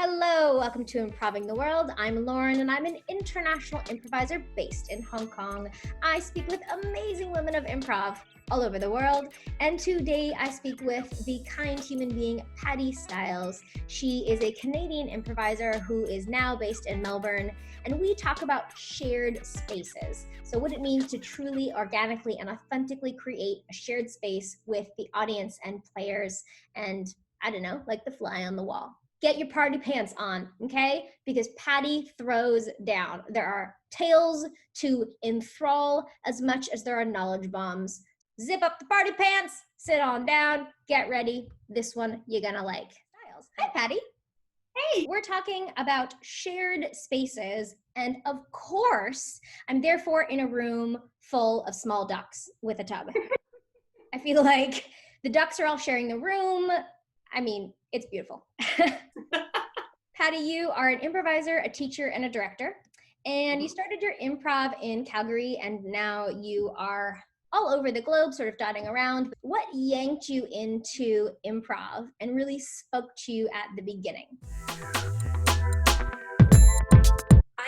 Hello, welcome to Improving the World. I'm Lauren and I'm an international improviser based in Hong Kong. I speak with amazing women of improv all over the world. And today I speak with the kind human being, Patti Stiles. She is a Canadian improviser who is now based in Melbourne. And we talk about shared spaces. So what it means to truly, organically, and authentically create a shared space with the audience and players and, I don't know, like the fly on the wall. Get your party pants on, okay? Because Patti throws down. There are tales to enthrall as much as there are knowledge bombs. Zip up the party pants, sit on down, get ready. This one you're gonna like. Stiles. Hi, Patti. Hey! We're talking about shared spaces, and of course, I'm therefore in a room full of small ducks with a tub. I feel like the ducks are all sharing the room. I mean, it's beautiful. Patti, you are an improviser, a teacher, and a director. And you started your improv in Calgary, and now you are all over the globe, sort of dotting around. What yanked you into improv and really spoke to you at the beginning?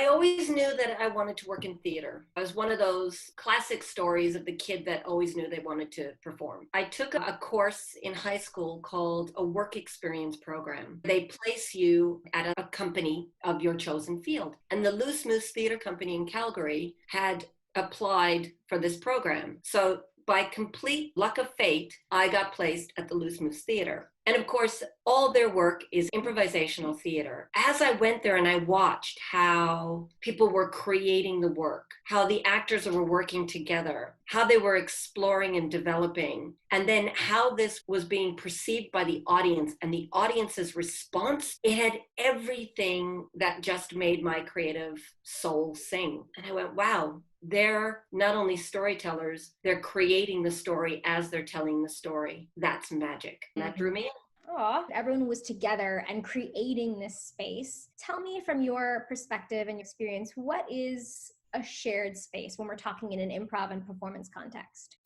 I always knew that I wanted to work in theater. I was one of those classic stories of the kid that always knew they wanted to perform. I took a course in high school called a work experience program. They place you at a company of your chosen field. And the Loosemoose Theater Company in Calgary had applied for this program. So by complete luck of fate, I got placed at the Loosemoose Theater. And of course, all their work is improvisational theater. As I went there and I watched how people were creating the work, how the actors were working together, how they were exploring and developing, and then how this was being perceived by the audience and the audience's response, it had everything that just made my creative soul sing. And I went, wow, they're not only storytellers, they're creating the story as they're telling the story. That's magic. And that drew me in. Oh, everyone was together and creating this space. Tell me from your perspective and experience, what is a shared space when we're talking in an improv and performance context?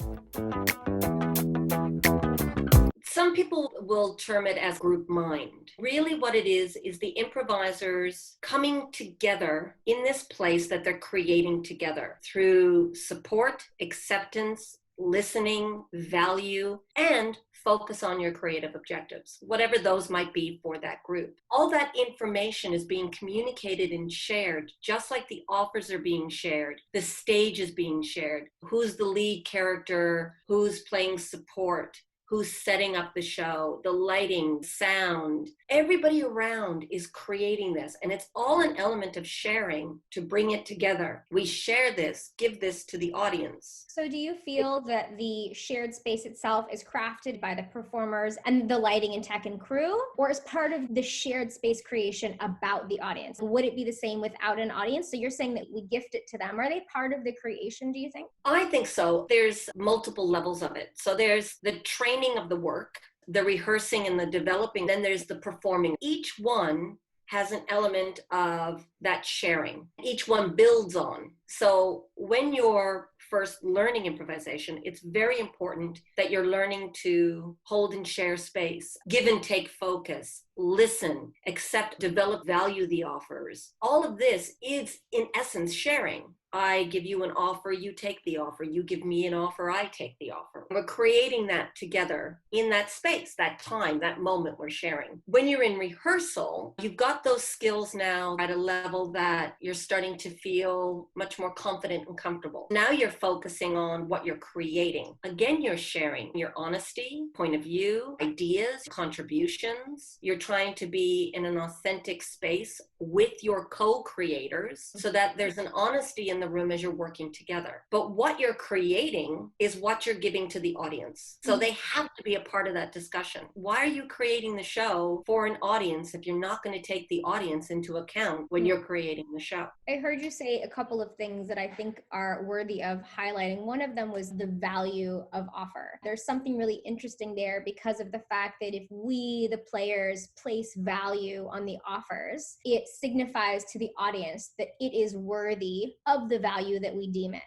Some people will term it as group mind. Really what it is the improvisers coming together in this place that they're creating together through support, acceptance, listening, value, and focus on your creative objectives, whatever those might be for that group. All that information is being communicated and shared, just like the offers are being shared, the stage is being shared, who's the lead character, who's playing support, who's setting up the show, the lighting, sound. Everybody around is creating this, and it's all an element of sharing to bring it together. We share this, give this to the audience. So do you feel that the shared space itself is crafted by the performers and the lighting and tech and crew, or is part of the shared space creation about the audience? Would it be the same without an audience? So you're saying that we gift it to them. Are they part of the creation, do you think? I think so. There's multiple levels of it. So there's the training of the work, the rehearsing and the developing, then there's the performing. Each one has an element of that sharing. Each one builds on. So when you're first learning improvisation, it's very important that you're learning to hold and share space, give and take focus, listen, accept, develop, value the offers. All of this is, in essence, sharing. I give you an offer, you take the offer. You give me an offer, I take the offer. We're creating that together in that space, that time, that moment we're sharing. When you're in rehearsal, you've got those skills now at a level that you're starting to feel much more confident and comfortable. Now you're focusing on what you're creating. Again, you're sharing your honesty, point of view, ideas, contributions. You're trying to be in an authentic space with your co-creators so that there's an honesty in the room as you're working together. But what you're creating is what you're giving to the audience. So they have to be a part of that discussion. Why are you creating the show for an audience if you're not going to take the audience into account when you're creating the show? I heard you say a couple of things that I think are worthy of highlighting. One of them was the value of offer. There's something really interesting there because of the fact that if we, the players, place value on the offers, it signifies to the audience that it is worthy of the value that we deem it.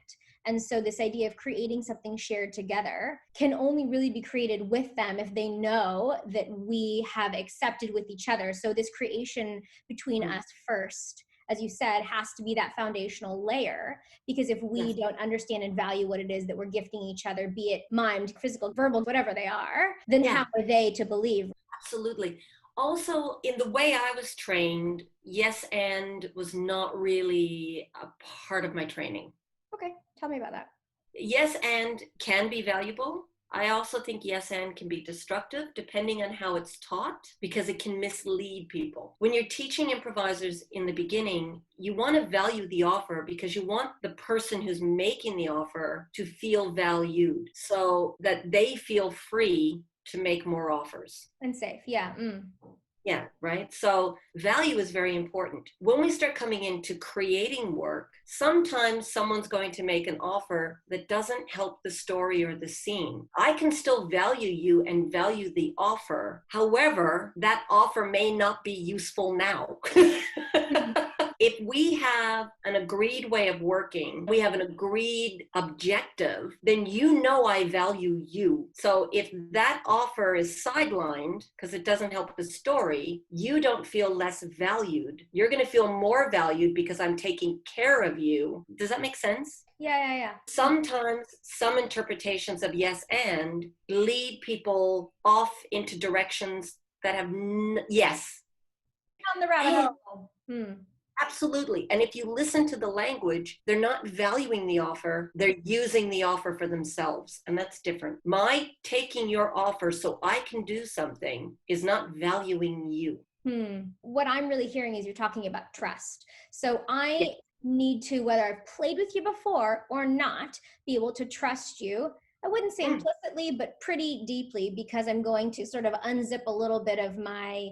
And so this idea of creating something shared together can only really be created with them if they know that we have accepted with each other. So this creation between us first, as you said, has to be that foundational layer, because if we don't understand and value what it is that we're gifting each other, be it mimed, physical, verbal, whatever they are, then how are they to believe? Absolutely. Also, in the way I was trained, yes and was not really a part of my training. Okay, tell me about that. Yes and can be valuable. I also think yes and can be destructive depending on how it's taught, because it can mislead people. When you're teaching improvisers in the beginning, you want to value the offer because you want the person who's making the offer to feel valued so that they feel free to make more offers. And safe, yeah. Yeah, right. So value is very important. When we start coming into creating work, sometimes someone's going to make an offer that doesn't help the story or the scene. I can still value you and value the offer. However, that offer may not be useful now. If we have an agreed way of working, we have an agreed objective, then you know I value you. So if that offer is sidelined because it doesn't help the story, you don't feel less valued. You're going to feel more valued because I'm taking care of you. Does that make sense? Yeah. Sometimes some interpretations of yes and lead people off into directions that have yes. On the rabbit hole. Absolutely. And if you listen to the language, they're not valuing the offer. They're using the offer for themselves. And that's different. My taking your offer so I can do something is not valuing you. What I'm really hearing is you're talking about trust. So I need to, whether I've played with you before or not, be able to trust you. I wouldn't say implicitly, but pretty deeply, because I'm going to sort of unzip a little bit of my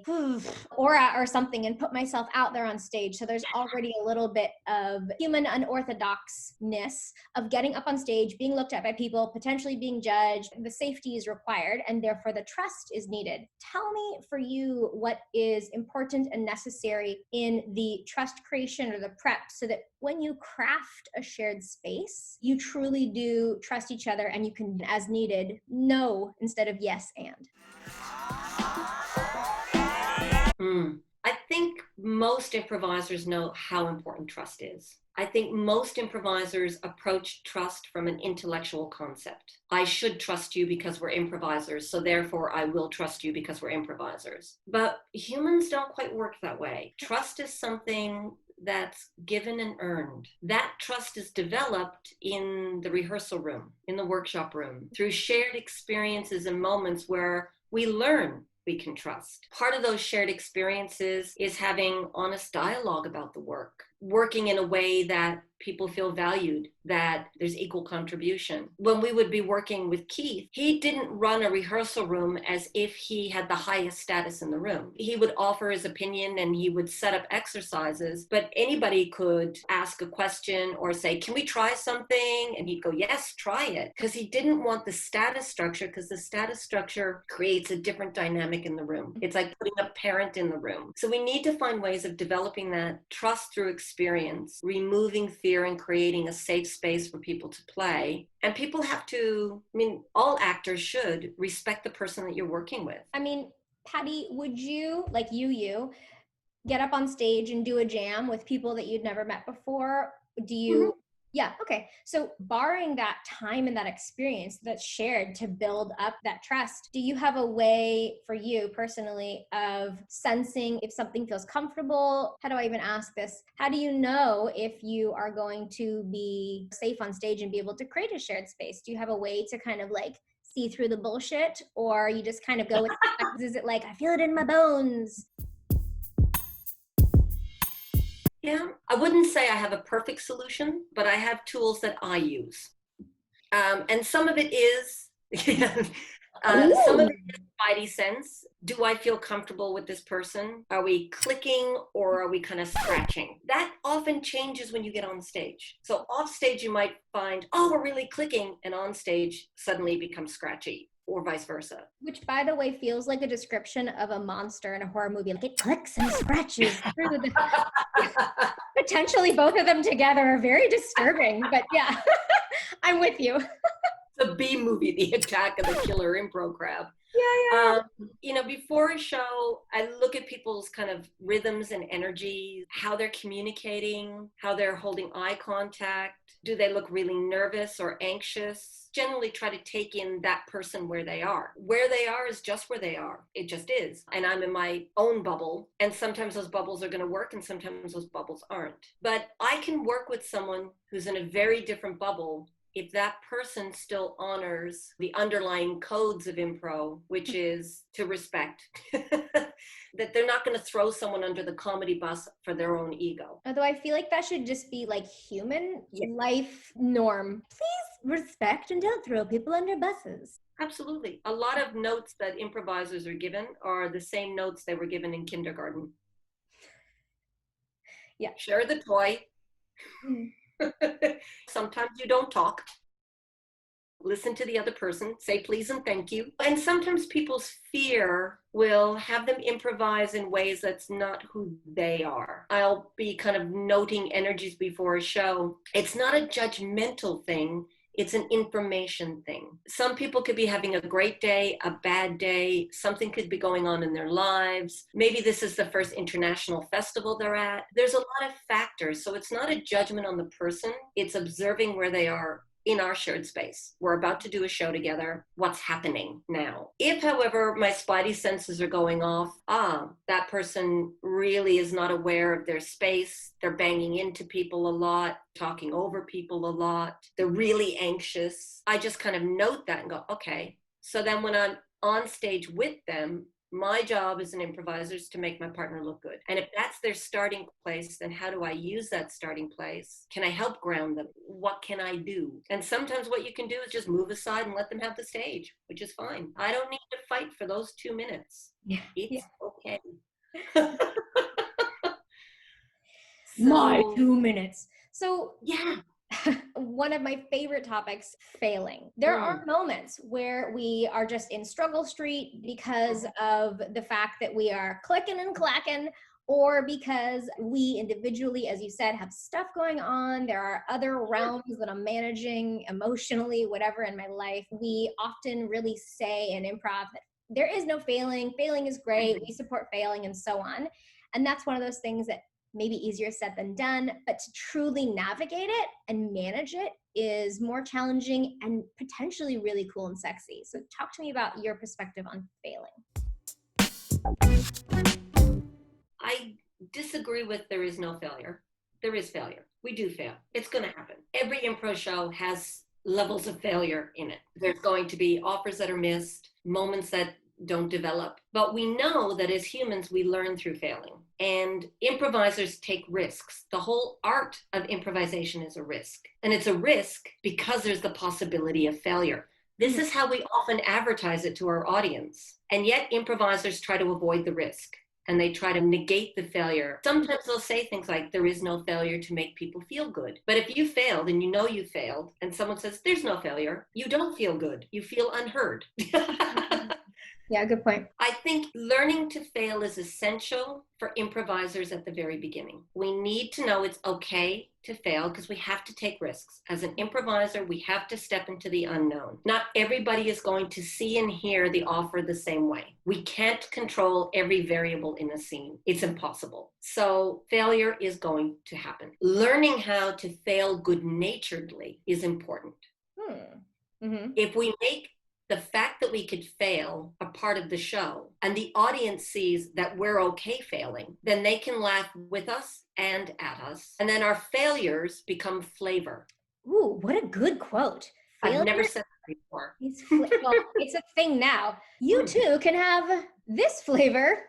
aura or something and put myself out there on stage. So there's already a little bit of human unorthodoxness of getting up on stage, being looked at by people, potentially being judged. The safety is required, and therefore the trust is needed. Tell me, for you, what is important and necessary in the trust creation or the prep, so that when you craft a shared space, you truly do trust each other and you can, as needed, no instead of yes and. I think most improvisers know how important trust is. I think most improvisers approach trust from an intellectual concept. I should trust you because we're improvisers, so therefore I will trust you because we're improvisers. But humans don't quite work that way. Trust is something that's given and earned. That trust is developed in the rehearsal room, in the workshop room, through shared experiences and moments where we learn we can trust. Part of those shared experiences is having honest dialogue about the work, working in a way that people feel valued, that there's equal contribution. When we would be working with Keith, he didn't run a rehearsal room as if he had the highest status in the room. He would offer his opinion and he would set up exercises, but anybody could ask a question or say, can we try something? And he'd go, yes, try it. Because he didn't want the status structure, because the status structure creates a different dynamic in the room. It's like putting a parent in the room. So we need to find ways of developing that trust through experience, removing fear and creating a safe space for people to play. And people have to, all actors should respect the person that you're working with. Patti, would you, like you, get up on stage and do a jam with people that you'd never met before? Do you? Yeah, okay. So barring that time and that experience that's shared to build up that trust, do you have a way for you personally of sensing if something feels comfortable? How do I even ask this? How do you know if you are going to be safe on stage and be able to create a shared space? Do you have a way to kind of like see through the bullshit, or you just kind of go with it? Is it like, I feel it in my bones? Yeah, I wouldn't say I have a perfect solution, but I have tools that I use. And some of it is, some of it is spidey sense. Do I feel comfortable with this person? Are we clicking or are we kind of scratching? That often changes when you get on stage. So off stage, you might find, oh, we're really clicking, and on stage suddenly becomes scratchy, or vice versa. Which, by the way, feels like a description of a monster in a horror movie. Like, it clicks and scratches through the... Potentially both of them together are very disturbing, but yeah, I'm with you. The B movie, The Attack of the Killer Improv Crab. Yeah. Before a show, I look at people's kind of rhythms and energy, how they're communicating, how they're holding eye contact. Do they look really nervous or anxious? Generally try to take in that person where they are. Where they are is just where they are. It just is. And I'm in my own bubble. And sometimes those bubbles are going to work and sometimes those bubbles aren't. But I can work with someone who's in a very different bubble if that person still honors the underlying codes of improv, which is to respect, that they're not going to throw someone under the comedy bus for their own ego. Although I feel like that should just be like human life norm. Please respect and don't throw people under buses. Absolutely. A lot of notes that improvisers are given are the same notes they were given in kindergarten. Yeah. Share the toy. Sometimes you don't talk. Listen to the other person, say please and thank you. And sometimes people's fear will have them improvise in ways that's not who they are. I'll be kind of noting energies before a show. It's not a judgmental thing. It's an information thing. Some people could be having a great day, a bad day, something could be going on in their lives. Maybe this is the first international festival they're at. There's a lot of factors. So it's not a judgment on the person. It's observing where they are in our shared space. We're about to do a show together. What's happening now? If, however, my spidey senses are going off, that person really is not aware of their space. They're banging into people a lot, talking over people a lot. They're really anxious. I just kind of note that and go, okay. So then when I'm on stage with them, my job as an improviser is to make my partner look good. And if that's their starting place, then how do I use that starting place? Can I help ground them? What can I do? And sometimes what you can do is just move aside and let them have the stage, which is fine. I don't need to fight for those 2 minutes. Yeah. It's okay. My 2 minutes. So yeah. One of my favorite topics, failing. There are moments where we are just in struggle street because of the fact that we are clicking and clacking, or because we individually, as you said, have stuff going on. There are other realms that I'm managing emotionally, whatever in my life. We often really say in improv that there is no failing. Failing is great. We support failing and so on. And that's one of those things that maybe easier said than done, but to truly navigate it and manage it is more challenging and potentially really cool and sexy. So talk to me about your perspective on failing. I disagree with there is no failure. There is failure. We do fail. It's going to happen. Every improv show has levels of failure in it. There's going to be offers that are missed, moments that don't develop. But we know that as humans, we learn through failing. And improvisers take risks. The whole art of improvisation is a risk. And it's a risk because there's the possibility of failure. This is how we often advertise it to our audience. And yet improvisers try to avoid the risk. And they try to negate the failure. Sometimes they'll say things like, there is no failure, to make people feel good. But if you failed and you know you failed, and someone says, there's no failure, you don't feel good. You feel unheard. Yeah, good point. I think learning to fail is essential for improvisers at the very beginning. We need to know it's okay to fail because we have to take risks. As an improviser, we have to step into the unknown. Not everybody is going to see and hear the offer the same way. We can't control every variable in a scene. It's impossible. So failure is going to happen. Learning how to fail good-naturedly is important. If we make the fact that we could fail a part of the show and the audience sees that we're okay failing, then they can laugh with us and at us. And then our failures become flavor. Ooh, what a good quote. Failure, I've never said that before. Well, it's a thing now. You too can have this flavor.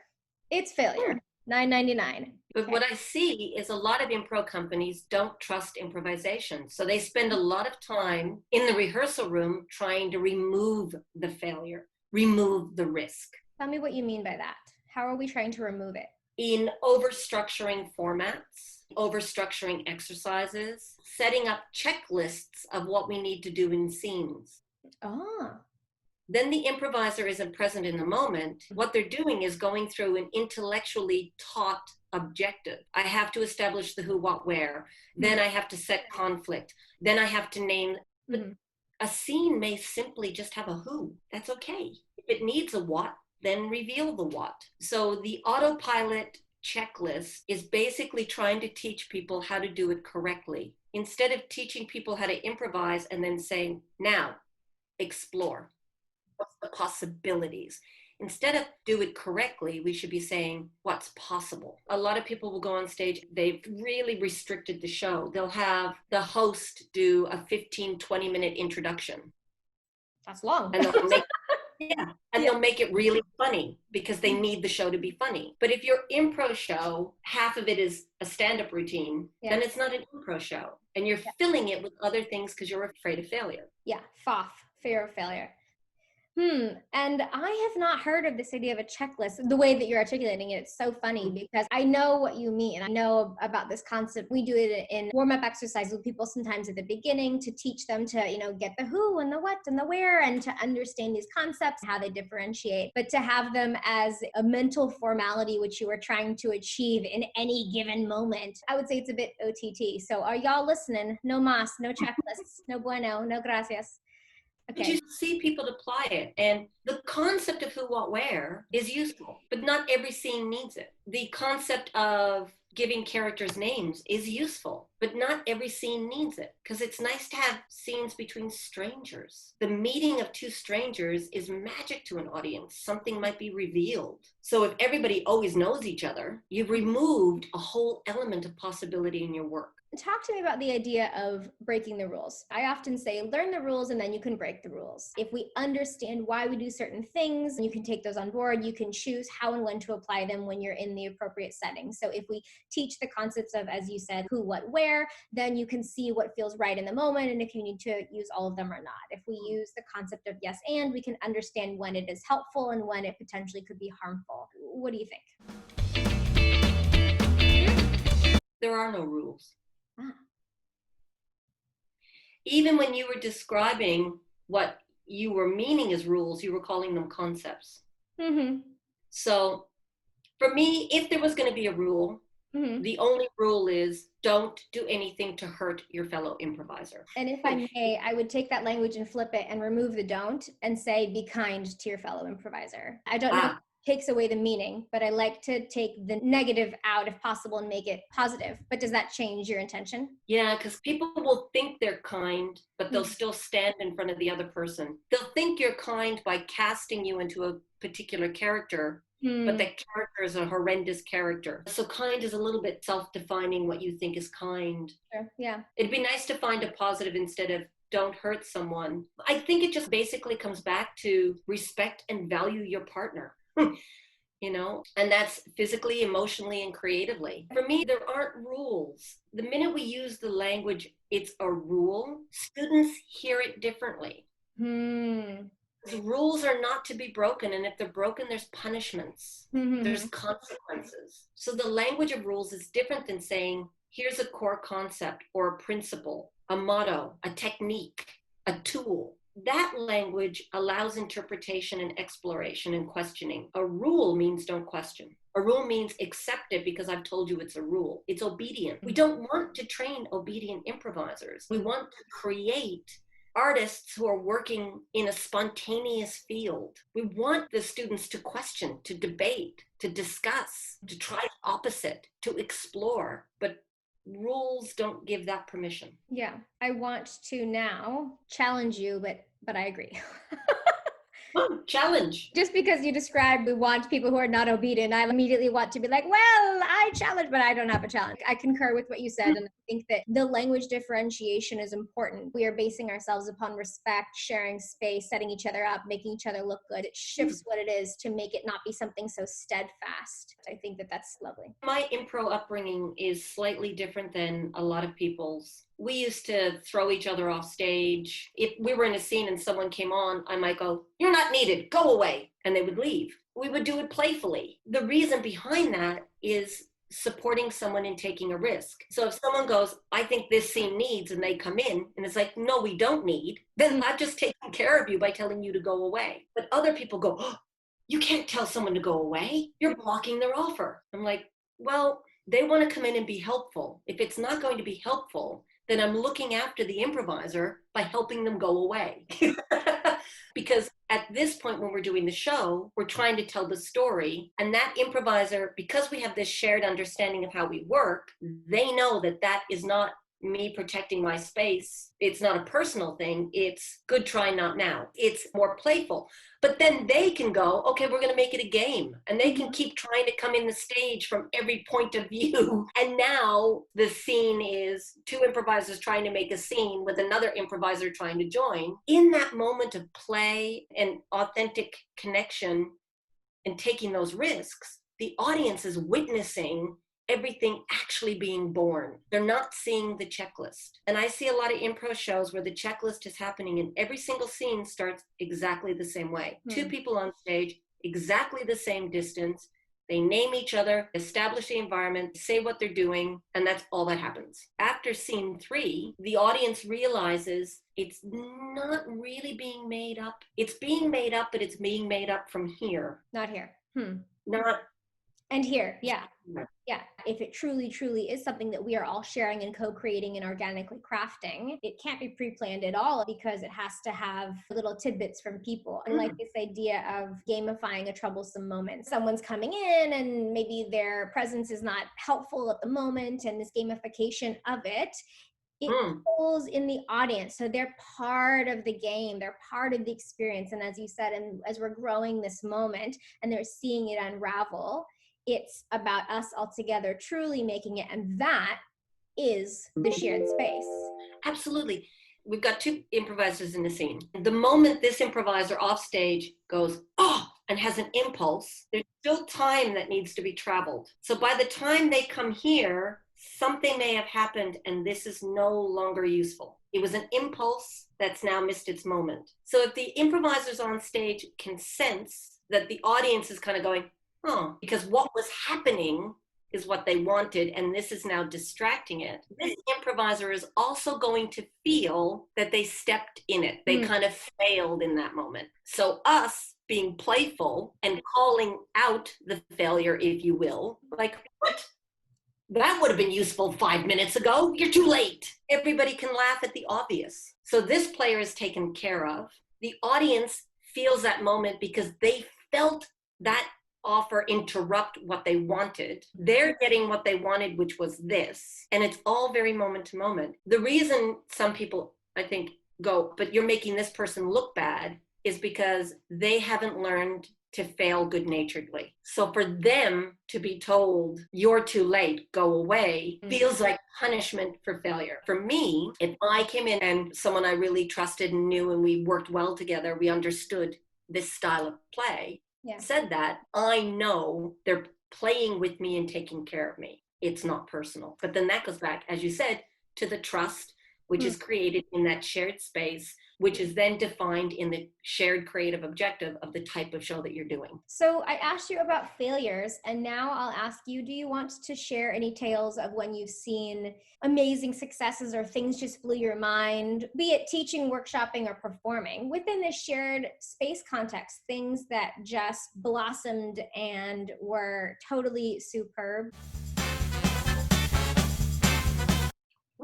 It's failure. $9.99. But what I see is a lot of improv companies don't trust improvisation. So they spend a lot of time in the rehearsal room trying to remove the failure, remove the risk. Tell me what you mean by that. How are we trying to remove it? In overstructuring formats, overstructuring exercises, setting up checklists of what we need to do in scenes. Then the improviser isn't present in the moment. What they're doing is going through an intellectually taught objective. I have to establish the who, what, where. Then I have to set conflict. Then I have to name. Mm-hmm. A scene may simply just have a who. That's okay. If it needs a what, then reveal the what. So the autopilot checklist is basically trying to teach people how to do it correctly. Instead of teaching people how to improvise and then saying, now, explore. What's the possibilities? Instead of do it correctly, we should be saying what's possible. A lot of people will go on stage, they've really restricted the show. They'll have the host do a 15, 20-minute introduction. That's long. And they'll make it really funny because they need the show to be funny. But if your improv show, half of it is a stand-up routine, then it's not an improv show. And you're filling it with other things because you're afraid of failure. Yeah, FOF, fear of failure. And I have not heard of this idea of a checklist. The way that you're articulating it, it's so funny because I know what you mean. I know about this concept. We do it in warm-up exercises with people sometimes at the beginning to teach them to, get the who and the what and the where and to understand these concepts, how they differentiate, but to have them as a mental formality, which you are trying to achieve in any given moment. I would say it's a bit OTT. So are y'all listening? No mas, no checklists, no bueno, no gracias. Okay. But you see people apply it. And the concept of who, what, where is useful, but not every scene needs it. The concept of giving characters names is useful, but not every scene needs it because it's nice to have scenes between strangers. The meeting of two strangers is magic to an audience. Something might be revealed. So if everybody always knows each other, you've removed a whole element of possibility in your work. Talk to me about the idea of breaking the rules. I often say, learn the rules and then you can break the rules. If we understand why we do certain things, you can take those on board. You can choose how and when to apply them when you're in the appropriate setting. So if we teach the concepts of, as you said, who, what, where, then you can see what feels right in the moment and if you need to use all of them or not. If we use the concept of yes and, we can understand when it is helpful and when it potentially could be harmful. What do you think? There are no rules. Even when you were describing what you were meaning as rules, you were calling them concepts. Mm-hmm. So for me, if there was going to be a rule, the only rule is don't do anything to hurt your fellow improviser. And if I may, I would take that language and flip it and remove the don't and say be kind to your fellow improviser. I don't know if it takes away the meaning, but I like to take the negative out if possible and make it positive. But does that change your intention? Yeah, because people will think they're kind, but they'll still stand in front of the other person. They'll think you're kind by casting you into a particular character, but that character is a horrendous character. So kind is a little bit self-defining what you think is kind. Sure, yeah. It'd be nice to find a positive instead of don't hurt someone. I think it just basically comes back to respect and value your partner. And that's physically, emotionally, and creatively. For me, there aren't rules. The minute we use the language, it's a rule, students hear it differently. The rules are not to be broken, and if they're broken, there's punishments. There's consequences. So the language of rules is different than saying, here's a core concept or a principle, a motto, a technique, a tool. That language allows interpretation and exploration and questioning. A rule means don't question. A rule means accept it because I've told you it's a rule. It's obedient. We don't want to train obedient improvisers. We want to create artists who are working in a spontaneous field. We want the students to question, to debate, to discuss, to try the opposite, to explore. But rules don't give that permission. Yeah, I want to now challenge you, but I agree. Oh, challenge. Just because you described we want people who are not obedient, I immediately want to be like, well, I challenge, but I don't have a challenge. I concur with what you said, and I think that the language differentiation is important. We are basing ourselves upon respect, sharing space, setting each other up, making each other look good. It shifts what it is to make it not be something so steadfast. I think that that's lovely. My improv upbringing is slightly different than a lot of people's. We used to throw each other off stage. If we were in a scene and someone came on, I might go, "You're not needed, go away." And they would leave. We would do it playfully. The reason behind that is supporting someone in taking a risk. So if someone goes, "I think this scene needs," and they come in and it's like, "No, we don't need," then I've just taken care of you by telling you to go away. But other people go, "Oh, you can't tell someone to go away. You're blocking their offer." I'm like, Well, they want to come in and be helpful. If it's not going to be helpful, then I'm looking after the improviser by helping them go away. Because at this point, when we're doing the show, we're trying to tell the story. And that improviser, because we have this shared understanding of how we work, they know that that is not me protecting my space. It's not a personal thing. It's good try, not now. It's more playful. But then they can go, okay, we're going to make it a game. And they can keep trying to come in the stage from every point of view. And now the scene is two improvisers trying to make a scene with another improviser trying to join. In that moment of play and authentic connection and taking those risks, the audience is witnessing everything actually being born. They're not seeing the checklist. And I see a lot of improv shows where the checklist is happening and every single scene starts exactly the same way. Two people on stage, exactly the same distance. They name each other, establish the environment, say what they're doing, and that's all that happens. After scene 3, the audience realizes it's not really being made up. It's being made up, but it's being made up from here. Not here. Not And here, yeah. Yeah. If it truly, truly is something that we are all sharing and co-creating and organically crafting, it can't be pre-planned at all because it has to have little tidbits from people. I like this idea of gamifying a troublesome moment. Someone's coming in and maybe their presence is not helpful at the moment, and this gamification of it pulls in the audience. So they're part of the game. They're part of the experience. And as you said, and as we're growing this moment and they're seeing it unravel, it's about us all together truly making it. And that is the shared space. Absolutely. We've got two improvisers in the scene. The moment this improviser off stage goes, oh, and has an impulse, there's still time that needs to be traveled. So by the time they come here, something may have happened and this is no longer useful. It was an impulse that's now missed its moment. So if the improvisers on stage can sense that the audience is kind of going, oh, because what was happening is what they wanted, and this is now distracting it. This improviser is also going to feel that they stepped in it. They kind of failed in that moment. So us being playful and calling out the failure, if you will, like, what? That would have been useful 5 minutes ago. You're too late. Everybody can laugh at the obvious. So this player is taken care of. The audience feels that moment because they felt that offer interrupt what they wanted. They're getting what they wanted, which was this. And it's all very moment to moment. The reason some people, I think, go, but you're making this person look bad, is because they haven't learned to fail good-naturedly. So for them to be told, you're too late, go away, feels like punishment for failure. For me, if I came in and someone I really trusted and knew and we worked well together, we understood this style of play, said that, I know they're playing with me and taking care of me. It's not personal. But then that goes back, as you said, to the trust, which is created in that shared space, which is then defined in the shared creative objective of the type of show that you're doing. So I asked you about failures, and now I'll ask you, do you want to share any tales of when you've seen amazing successes or things just blew your mind, be it teaching, workshopping, or performing, within this shared space context, things that just blossomed and were totally superb?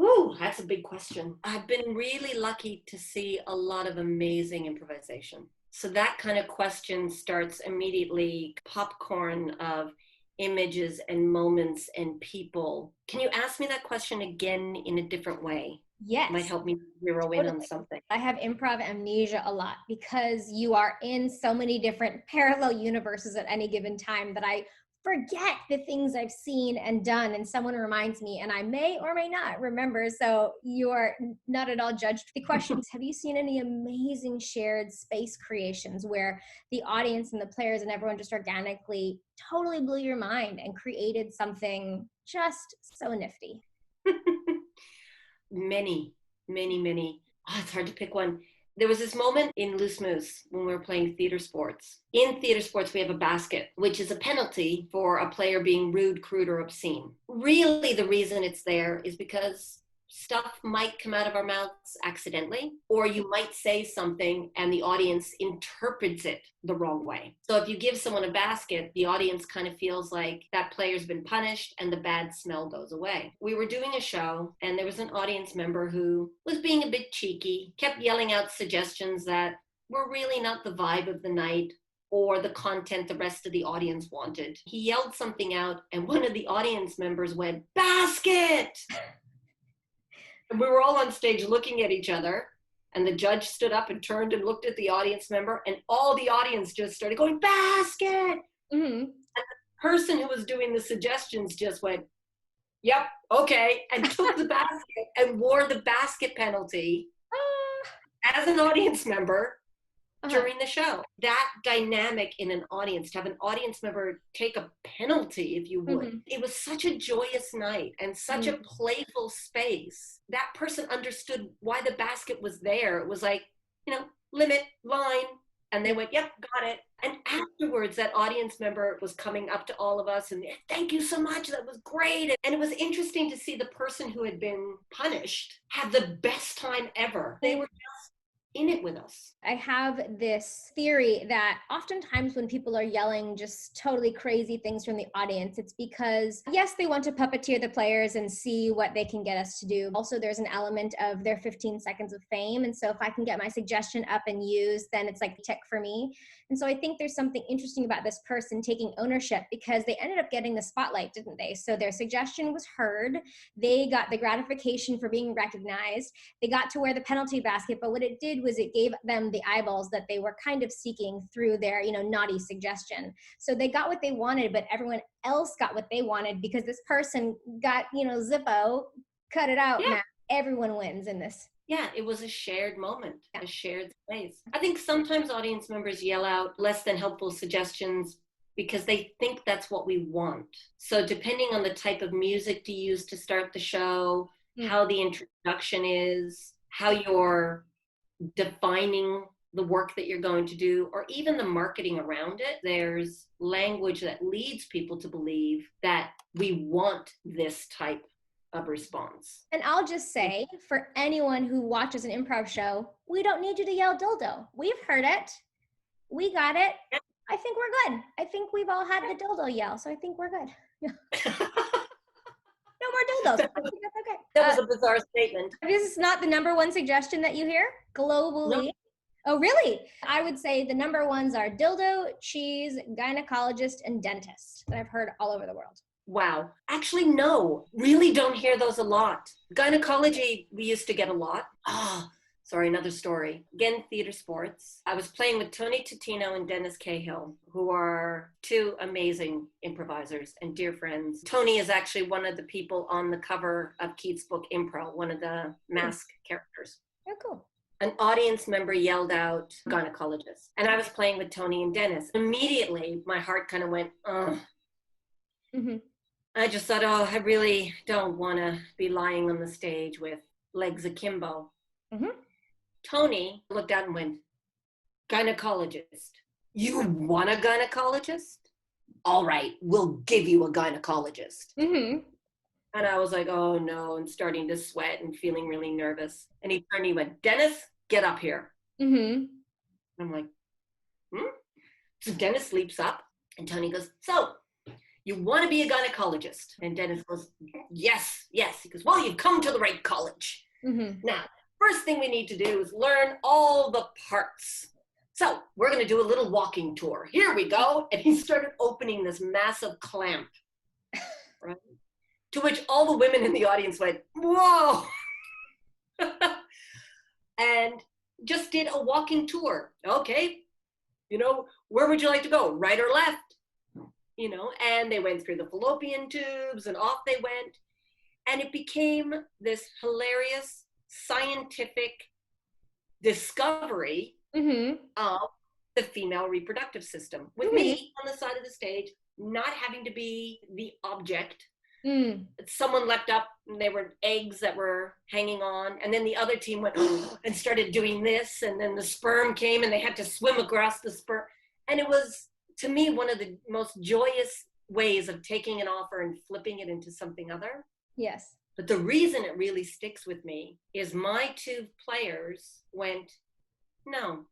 Ooh, that's a big question. I've been really lucky to see a lot of amazing improvisation. So that kind of question starts immediately, popcorn of images and moments and people. Can you ask me that question again in a different way? Yes. It might help me zero in on something. I have improv amnesia a lot because you are in so many different parallel universes at any given time that I forget the things I've seen and done, and someone reminds me, and I may or may not remember. So you are not at all judged. The question is, have you seen any amazing shared space creations where the audience and the players and everyone just organically totally blew your mind and created something just so nifty? Many. Oh, it's hard to pick one. There was this moment in Loosemoose when we were playing theater sports. In theater sports, we have a basket, which is a penalty for a player being rude, crude, or obscene. Really, the reason it's there is because stuff might come out of our mouths accidentally, or you might say something and the audience interprets it the wrong way. So if you give someone a basket, the audience kind of feels like that player's been punished and the bad smell goes away. We were doing a show and there was an audience member who was being a bit cheeky, kept yelling out suggestions that were really not the vibe of the night or the content the rest of the audience wanted. He yelled something out and one of the audience members went, "Basket!" And we were all on stage looking at each other, and the judge stood up and turned and looked at the audience member, and all the audience just started going, "Basket!" Mm-hmm. And the person who was doing the suggestions just went, "Yep, okay," and took the basket and wore the basket penalty as an audience member during the show. That dynamic in an audience, to have an audience member take a penalty, if you would, it was such a joyous night and such a playful space. That person understood why the basket was there. It was like, limit, line, and they went, "Yep, got it." And afterwards, that audience member was coming up to all of us and, "Thank you so much, that was great." And it was interesting to see the person who had been punished have the best time ever. They were just in it with us. I have this theory that oftentimes when people are yelling just totally crazy things from the audience, it's because, yes, they want to puppeteer the players and see what they can get us to do. Also, there's an element of their 15 seconds of fame. And so if I can get my suggestion up and used, then it's like tick for me. And so I think there's something interesting about this person taking ownership because they ended up getting the spotlight, didn't they? So their suggestion was heard. They got the gratification for being recognized. They got to wear the penalty basket, but what it did was it gave them the eyeballs that they were kind of seeking through their, naughty suggestion. So they got what they wanted, but everyone else got what they wanted because this person got, Zippo, cut it out. Yeah. Now everyone wins in this. Yeah, it was a shared moment, a shared space. I think sometimes audience members yell out less than helpful suggestions because they think that's what we want. So depending on the type of music to use to start the show, how the introduction is, how you're defining the work that you're going to do, or even the marketing around it, there's language that leads people to believe that we want this type of response. And I'll just say, for anyone who watches an improv show, we don't need you to yell dildo. We've heard it. We got it. I think we're good. I think we've all had the dildo yell, so I think we're good. No more dildos. I think that's okay. That was a bizarre statement. This is not the number one suggestion that you hear globally. No. Oh, really? I would say the number ones are dildo, cheese, gynecologist, and dentist that I've heard all over the world. Wow. Actually, no. Really don't hear those a lot. Gynecology, we used to get a lot. Sorry, another story. Again, theater sports. I was playing with Tony Totino and Dennis Cahill, who are two amazing improvisers and dear friends. Tony is actually one of the people on the cover of Keith's book, Improv, one of the mask characters. Oh, cool. An audience member yelled out gynecologist. And I was playing with Tony and Dennis. Immediately, my heart kind of went, ugh. I just thought, I really don't want to be lying on the stage with legs akimbo. Tony looked out and went, gynecologist. You want a gynecologist? All right, we'll give you a gynecologist. And I was like, oh no, and starting to sweat and feeling really nervous. And he turned and he went, Dennis, get up here. I'm like, So Dennis leaps up and Tony goes, so you want to be a gynecologist? And Dennis goes, yes. He goes, well, you've come to the right college. Now, first thing we need to do is learn all the parts. So we're going to do a little walking tour. Here we go. And he started opening this massive clamp, right? To which all the women in the audience went, whoa. And just did a walking tour. Okay. Where would you like to go? Right or left? And they went through the fallopian tubes and off they went. And it became this hilarious scientific discovery of the female reproductive system, with me on the side of the stage, not having to be the object. Someone leapt up and there were eggs that were hanging on, and then the other team went and started doing this, and then the sperm came and they had to swim across the sperm. And it was, to me, one of the most joyous ways of taking an offer and flipping it into something other. Yes. But the reason it really sticks with me is my two players went, no,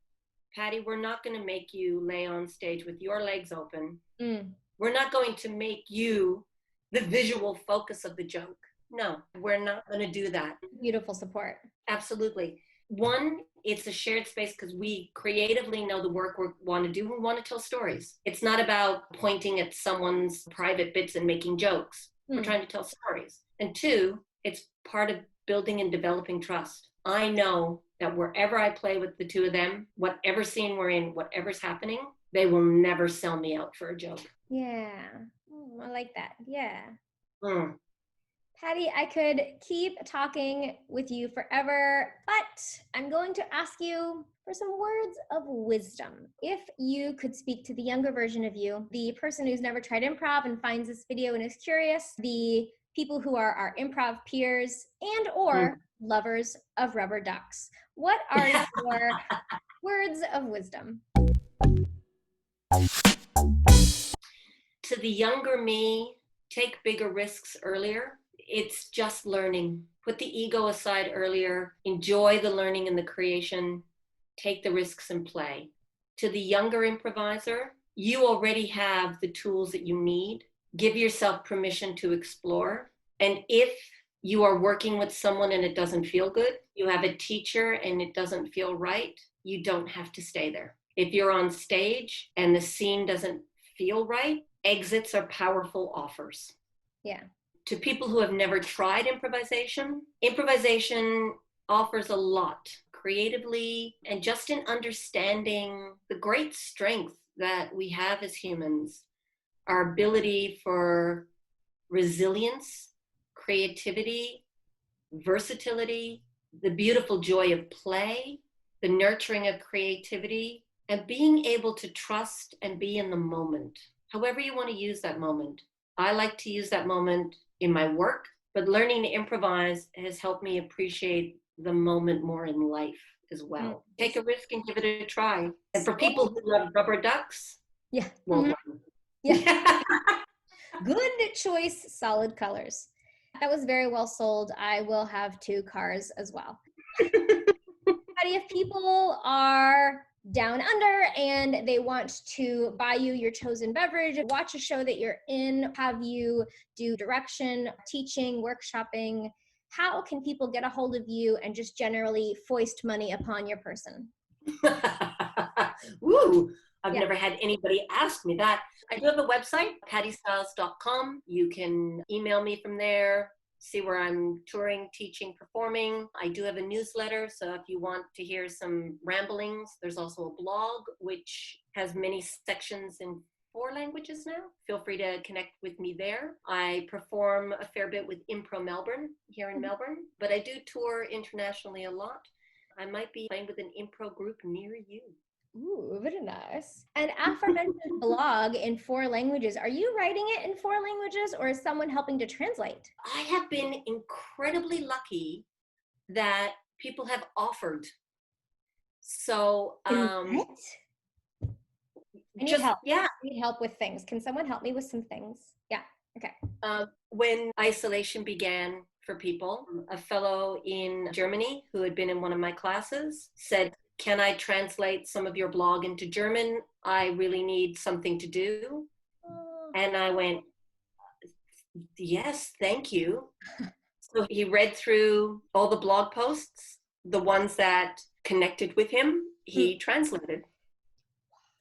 Patti, we're not going to make you lay on stage with your legs open. We're not going to make you the visual focus of the joke. No, we're not going to do that. Beautiful support. Absolutely. One, it's a shared space because we creatively know the work we want to do. We want to tell stories. It's not about pointing at someone's private bits and making jokes. We're trying to tell stories. And two, it's part of building and developing trust. I know that wherever I play with the two of them, whatever scene we're in, whatever's happening, they will never sell me out for a joke. Yeah. I like that. Yeah. Patti, I could keep talking with you forever, but I'm going to ask you for some words of wisdom. If you could speak to the younger version of you, the person who's never tried improv and finds this video and is curious, the people who are our improv peers and or lovers of rubber ducks, what are your words of wisdom? To the younger me, take bigger risks earlier. It's just learning. Put the ego aside earlier. Enjoy the learning and the creation. Take the risks and play. To the younger improviser, you already have the tools that you need. Give yourself permission to explore. And if you are working with someone and it doesn't feel good, you have a teacher and it doesn't feel right, you don't have to stay there. If you're on stage and the scene doesn't feel right, exits are powerful offers. Yeah. To people who have never tried improvisation, improvisation offers a lot creatively and just in understanding the great strength that we have as humans, our ability for resilience, creativity, versatility, the beautiful joy of play, the nurturing of creativity, and being able to trust and be in the moment, however you want to use that moment. I like to use that moment in my work, but learning to improvise has helped me appreciate the moment more in life as well. Take a risk and give it a try. And for people who love rubber ducks, well done. Yeah. Good choice, solid colors. That was very well sold. I will have 2 cars as well. Patti, if people are down under and they want to buy you your chosen beverage, watch a show that you're in, have you do direction, teaching, workshopping, how can people get a hold of you and just generally foist money upon your person? Woo! I've never had anybody ask me that. I do have a website, pattistiles.com. You can email me from there, see where I'm touring, teaching, performing. I do have a newsletter, so if you want to hear some ramblings, there's also a blog, which has many sections in 4 languages now. Feel free to connect with me there. I perform a fair bit with Impro Melbourne here in Melbourne, but I do tour internationally a lot. I might be playing with an improv group near you. Ooh, very nice. And aforementioned blog in 4 languages. Are you writing it in 4 languages or is someone helping to translate? I have been incredibly lucky that people have offered. So, I need help. Yeah. I need help with things. Can someone help me with some things? Yeah. Okay. When isolation began for people, a fellow in Germany who had been in one of my classes said, "Can I translate some of your blog into German? I really need something to do." And I went, "Yes, thank you." So he read through all the blog posts, the ones that connected with him, he translated.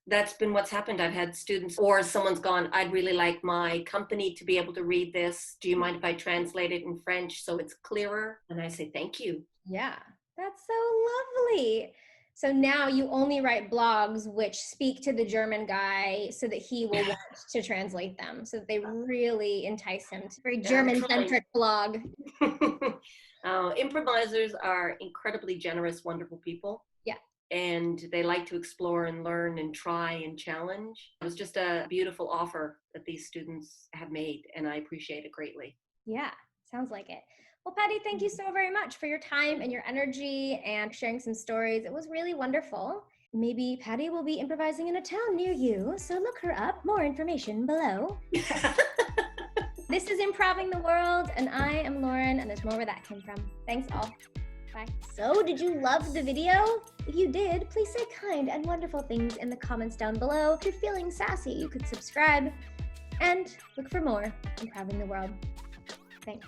That's been what's happened. I've had students, or someone's gone, "I'd really like my company to be able to read this. Do you mind if I translate it in French so it's clearer?" And I say, "Thank you." Yeah, that's so lovely. So now you only write blogs which speak to the German guy so that he will want to translate them, so that they really entice him to a very German-centric blog. Improvisers are incredibly generous, wonderful people. Yeah. And they like to explore and learn and try and challenge. It was just a beautiful offer that these students have made, and I appreciate it greatly. Yeah, sounds like it. Well, Patti, thank you so very much for your time and your energy and sharing some stories. It was really wonderful. Maybe Patti will be improvising in a town near you, so look her up. More information below. This is Improving the World, and I am Lauren, and there's more where that came from. Thanks all. Bye. So, did you love the video? If you did, please say kind and wonderful things in the comments down below. If you're feeling sassy, you could subscribe and look for more Improving the World. Thanks.